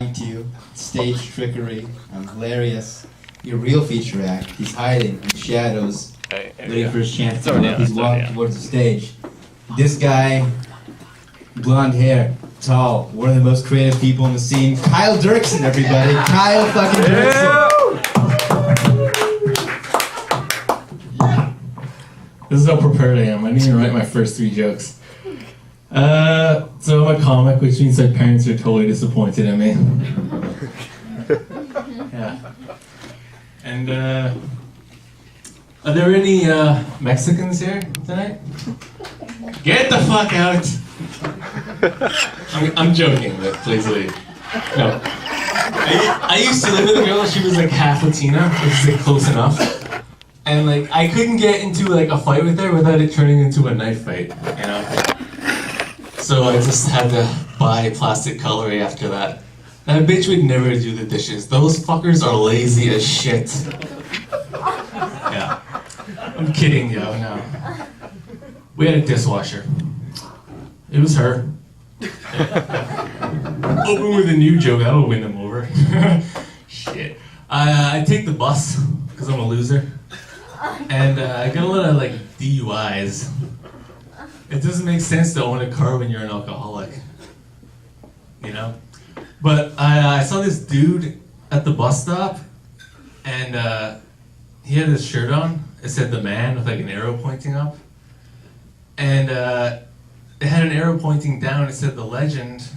To stage trickery and hilarious. Your real feature act. He's hiding in the shadows, waiting for his chance to come up. He's walking towards the stage. This guy, blonde hair, tall, one of the most creative people in the scene. Kyle Derksen, everybody. Kyle fucking Derksen. This is how prepared I am. I didn't even write my first 3 jokes. So I'm a comic, which means my parents are totally disappointed in me. Yeah. And, are there any, Mexicans here tonight? Get the fuck out! I'm joking, but please leave. No. I used to live with a girl, she was like half Latina, which is like close enough. And like, I couldn't get into like a fight with her without it turning into a knife fight, you know? So I just had to buy plastic cutlery after that. That bitch would never do the dishes. Those fuckers are lazy as shit. Yeah. I'm kidding, yo, no. We had a dishwasher. It was her. Open with a new joke, that'll win them over. Shit. I take the bus, because I'm a loser. And I got a lot of like DUIs. It doesn't make sense to own a car when you're an alcoholic, you know? But I saw this dude at the bus stop, and he had his shirt on. It said "The Man" with like an arrow pointing up. And it had an arrow pointing down, it said "The Legend,"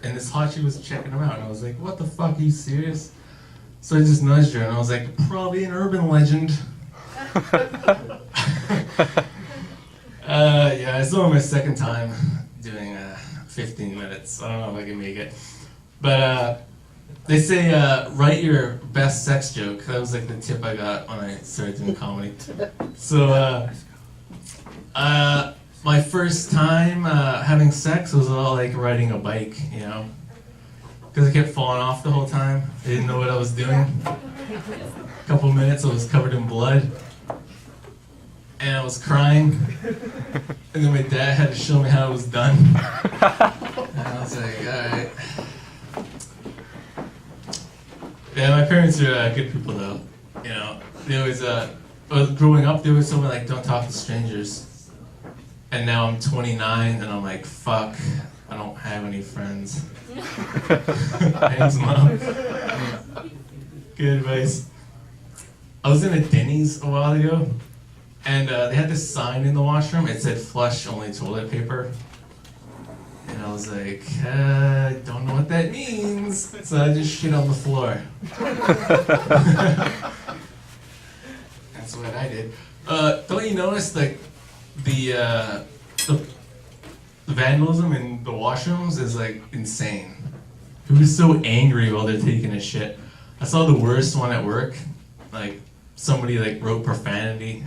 and this hot chick was checking him out, and I was like, what the fuck, are you serious? So I just nudged her, and I was like, probably an urban legend. Yeah, it's only my second time doing 15 minutes. I don't know if I can make it. But they say write your best sex joke. That was like the tip I got when I started doing comedy. So my first time having sex was all like riding a bike, you know? Because I kept falling off the whole time. I didn't know what I was doing. A couple minutes I was covered in blood. And I was crying, and then my dad had to show me how it was done. And I was like, alright. Yeah, my parents are good people though. You know, they always, growing up, they always told me like, don't talk to strangers. And now I'm 29, and I'm like, fuck, I don't have any friends. Thanks, Mom. Good advice. I was in a Denny's a while ago. And they had this sign in the washroom, it said flush only toilet paper. And I was like, I don't know what that means. So I just shit on the floor. That's what I did. Don't you notice like the vandalism in the washrooms is like insane. People are so angry while they're taking a shit. I saw the worst one at work. Like somebody like wrote profanity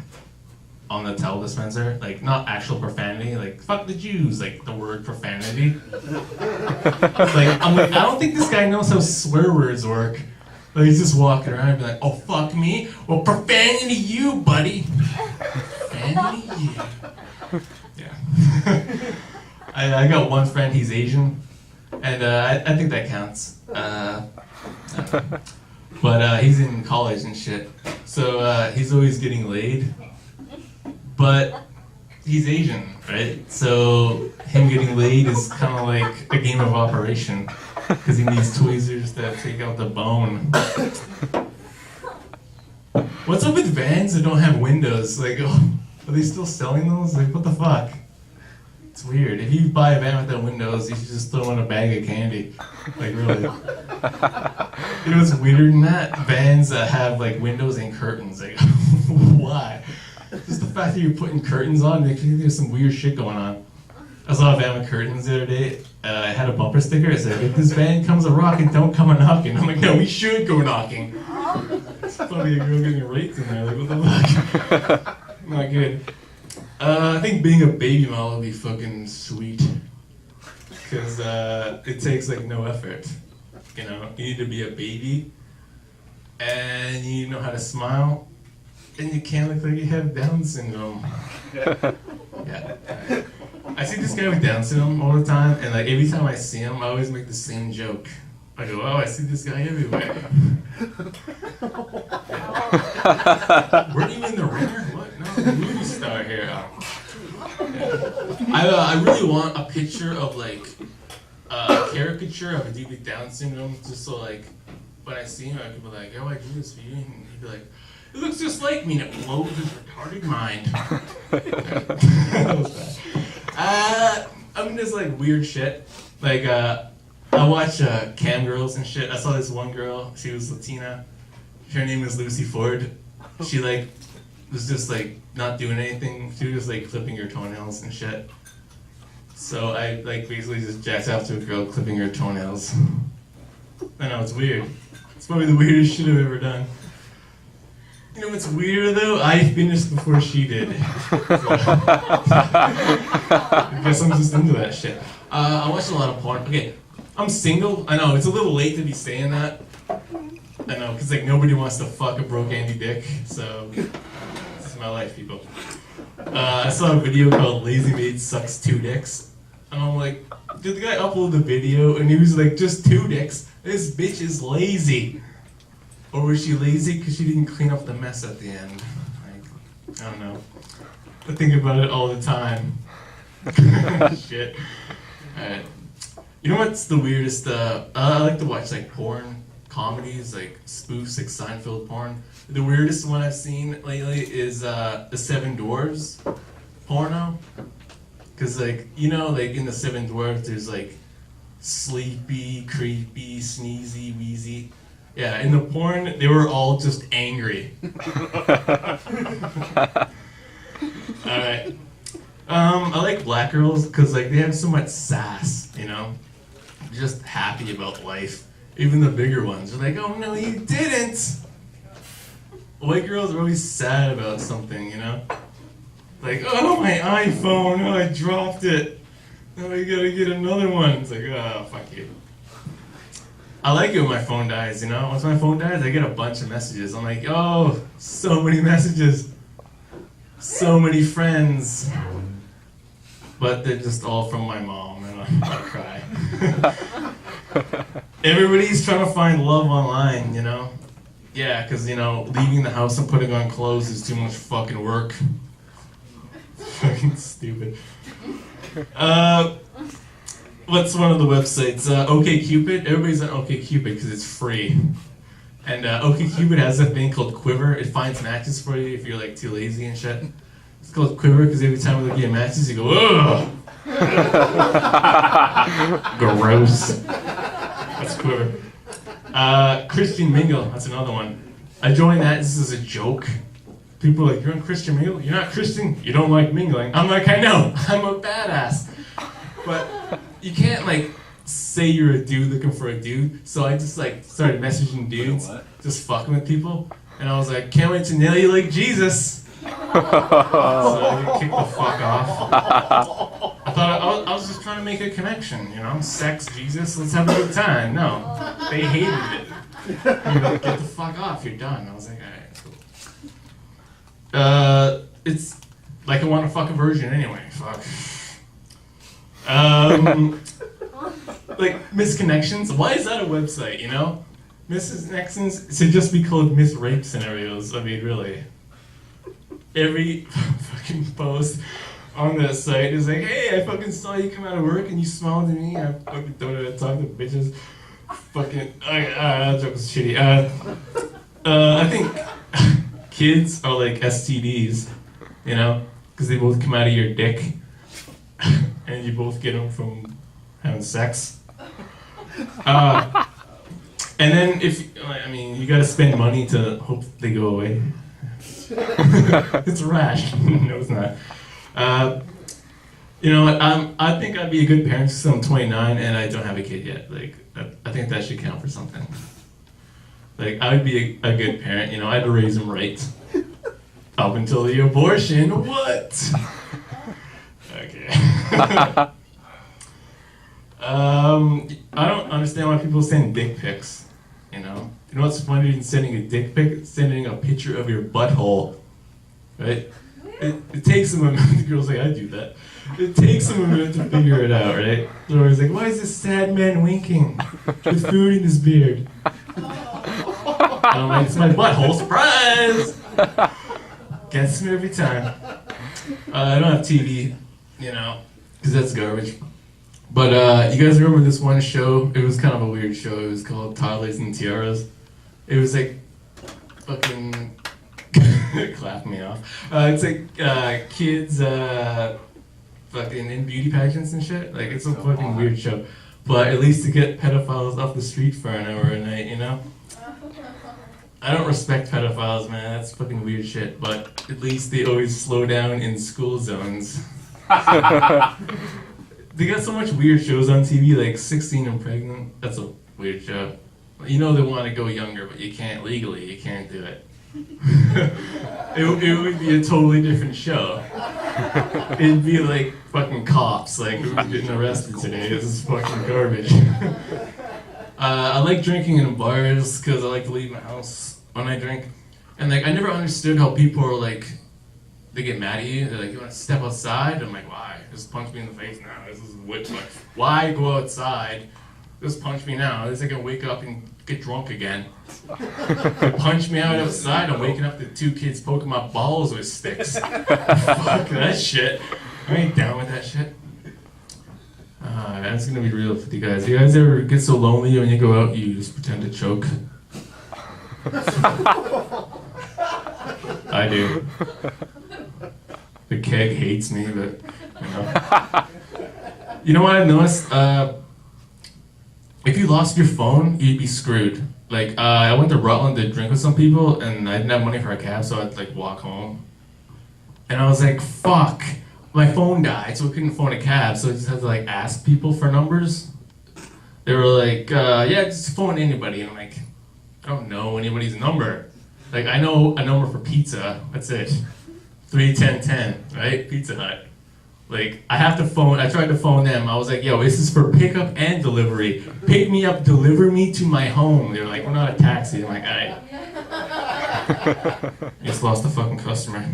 on the towel dispenser, like not actual profanity, like fuck the Jews, like the word profanity. Like I'm like, I don't think this guy knows how swear words work. Like he's just walking around and be like, oh fuck me, well profanity you, buddy. Profanity you. Yeah. I got one friend, he's Asian, and I think that counts. But he's in college and shit, so he's always getting laid. But he's Asian, right? So him getting laid is kind of like a game of operation because he needs tweezers to take out the bone. What's up with vans that don't have windows? Like, oh, are they still selling those? Like, what the fuck? It's weird. If you buy a van without windows, you should just throw in a bag of candy. Like, really. You know what's weirder than that? Vans that have like windows and curtains. Like, why? Just the fact that you're putting curtains on makes me think there's some weird shit going on. I saw a van with curtains the other day. It had a bumper sticker. It said, if this van comes a rockin', don't come a knocking. I'm like, no, we should go knocking. It's probably a girl getting raped in there. Like, what the fuck? Not good. I think being a baby model would be fucking sweet. Because it takes like no effort. You know, you need to be a baby. And you need to know how to smile. And you can't look like you have Down syndrome. Yeah. I see this guy with Down syndrome all the time, and like every time I see him, I always make the same joke. I go, oh, I see this guy everywhere. Weren't you in The Ringer? What? No, the movie star here. I really want a picture of like a caricature of a dude with Down syndrome, just so like when I see him, I can be like, oh, I do this for you, and he'd be like, it looks just like me, and it blows his retarded mind. That was bad. I mean, there's like weird shit. Like I watch cam girls and shit. I saw this one girl. She was Latina. Her name was Lucy Ford. She like was just like not doing anything. She was just like clipping her toenails and shit. So I like basically just jacked off to a girl clipping her toenails. I know, it's weird. It's probably the weirdest shit I've ever done. You know what's weirder though? I finished before she did. I guess I'm just into that shit. I watch a lot of porn. Okay, I'm single. I know, it's a little late to be saying that. I know, because like nobody wants to fuck a broke Andy Dick, so this is my life, people. I saw a video called Lazy Maid Sucks 2 Dicks, and I'm like, did the guy upload the video and he was like, just 2 dicks? This bitch is lazy. Or was she lazy because she didn't clean up the mess at the end? Like, I don't know. I think about it all the time. Shit. Alright. You know what's the weirdest? I like to watch like porn comedies, like spoofs, like Seinfeld porn. The weirdest one I've seen lately is the Seven Dwarves porno. Cause like, you know, like in the Seven Dwarfs, there's like sleepy, creepy, sneezy, wheezy. Yeah, in the porn, they were all just angry. Alright. I like black girls because like they have so much sass, you know? They're just happy about life. Even the bigger ones are like, oh no, you didn't! White girls are always sad about something, you know? Like, oh, my iPhone, oh, I dropped it. Now I gotta get another one. It's like, oh, fuck you. I like it when my phone dies, you know? Once my phone dies, I get a bunch of messages. I'm like, oh, so many messages. So many friends. But they're just all from my mom, and I cry. Everybody's trying to find love online, you know? Yeah, because, you know, leaving the house and putting on clothes is too much fucking work. Fucking stupid. What's one of the websites? OkCupid. Everybody's on OkCupid because it's free. And OkCupid has a thing called Quiver. It finds matches for you if you're like too lazy and shit. It's called Quiver because every time we look at matches, you go, ugh! Gross. That's Quiver. Christian Mingle, that's another one. I joined that, this is a joke. People are like, you're on Christian Mingle? You're not Christian? You don't like mingling? I'm like, I know, I'm a badass. But you can't like say you're a dude looking for a dude. So I just like started messaging dudes, just fucking with people. And I was like, can't wait to nail you like Jesus. So I kicked the fuck off. I thought I was just trying to make a connection, you know? Sex, Jesus, let's have a good time. No, they hated it. You're like, get the fuck off, you're done. I was like, alright, cool. It's like I want to fuck a virgin anyway, fuck. Like, misconnections, why is that a website, you know? Misconnections should just be called misrape scenarios, I mean, really. Every fucking post on that site is like, hey, I fucking saw you come out of work and you smiled at me, I fucking don't know how to talk to bitches. Fucking, that joke was shitty. I think kids are like STDs, you know, because they both come out of your dick, and you both get them from having sex. And then I mean, you gotta spend money to hope they go away. It's rash. No, it's not. You know, I think I'd be a good parent since I'm 29 and I don't have a kid yet. Like, I think that should count for something. Like, I would be a good parent, you know, I'd raise him right. Up until the abortion, what? Okay. I don't understand why people send dick pics, you know? You know what's funnier than sending a dick pic? Sending a picture of your butthole, right? it takes him a minute. The girl's like, I do that. It takes him a minute to figure it out, right? So he's like, why is this sad man winking with food in his beard? And I'm like, it's my butthole. Surprise! Gets me every time. I don't have TV, you know, because that's garbage. But you guys remember this one show? It was kind of a weird show. It was called Toddlers and Tiaras. It was like fucking clap me off. It's like kids fucking in beauty pageants and shit. Like it's a fucking weird show. But at least to get pedophiles off the street for an hour a night, you know? I don't respect pedophiles, man. That's fucking weird shit. But at least they always slow down in school zones. They got so much weird shows on TV, like 16 and Pregnant. That's a weird show. You know they want to go younger, but you can't legally. You can't do it. It would be a totally different show. It'd be like fucking cops, like who's getting arrested today. This is fucking garbage. I like drinking in bars because I like to leave my house when I drink. And like I never understood how people are like, they get mad at you. They're like, you want to step outside? I'm like, why? Just punch me in the face now. This is what. Why go outside? Just punch me now. At least I can wake up and get drunk again. Punch me out outside. I'm waking up to 2 kids poking my balls with sticks. Fuck that shit. I ain't down with that shit. That's gonna be real with you guys. You guys ever get so lonely when you go out, you just pretend to choke? I do. The keg hates me, but you know. You know what I've noticed? If you lost your phone, you'd be screwed. Like, I went to Rutland to drink with some people, and I didn't have money for a cab, so I'd like walk home. And I was like, fuck, my phone died, so I couldn't phone a cab, so I just had to like ask people for numbers. They were like, yeah, just phone anybody. And I'm like, I don't know anybody's number. Like, I know a number for pizza, that's it. 31010, right? Pizza Hut. Like, I have to phone, I tried to phone them. I was like, yo, this is for pickup and delivery. Pick me up, deliver me to my home. They were like, we're not a taxi. I'm like, alright. Just lost a fucking customer.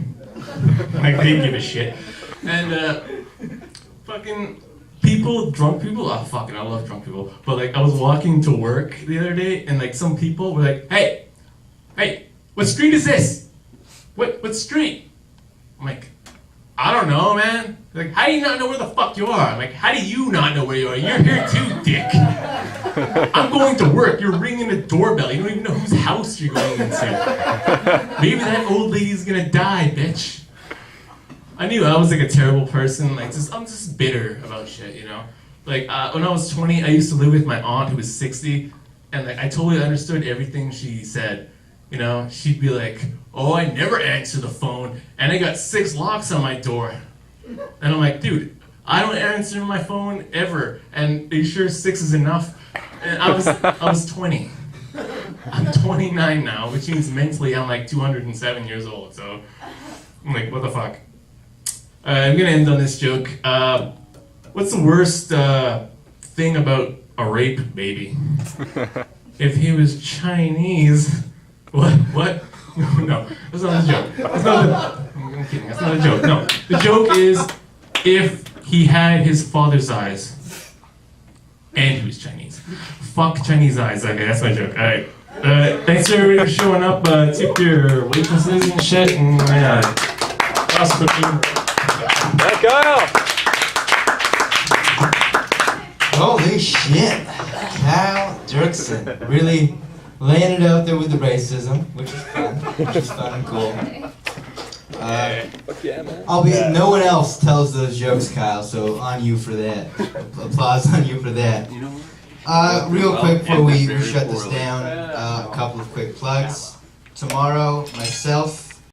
Like, they didn't give a shit. And, fucking people, drunk people, oh, fucking, I love drunk people. But, like, I was walking to work the other day, and, like, some people were like, hey, what street is this? What street? I'm like, I don't know, man. They're like, how do you not know where the fuck you are? I'm like, how do you not know where you are? You're here too, dick. I'm going to work. You're ringing the doorbell. You don't even know whose house you're going into. Maybe that old lady's gonna die, bitch. I knew I was like a terrible person. Like, I'm just bitter about shit, you know? Like, when I was 20, I used to live with my aunt who was 60, and like I totally understood everything she said. You know, she'd be like, oh, I never answer the phone, and I got 6 locks on my door. And I'm like, dude, I don't answer my phone ever. And are you sure 6 is enough? And I was 20. I'm 29 now, which means mentally I'm like 207 years old. So I'm like, what the fuck? I'm gonna end on this joke. What's the worst thing about a rape baby? If he was Chinese. What? No, that's not a joke. I'm kidding, that's not a joke. No, the joke is if he had his father's eyes and he was Chinese. Fuck Chinese eyes. Okay, that's my joke. Alright. Thanks for everybody for showing up. Tip your waitresses and shit. And awesome. Yeah, Kyle! Holy shit. Kyle Derksen. Really laying it out there with the racism, which is fun and cool. Fuck yeah, man. Albeit no one else tells those jokes, Kyle, so on you for that. Applause on you for that. Real quick before we shut this down, a couple of quick plugs. Tomorrow, myself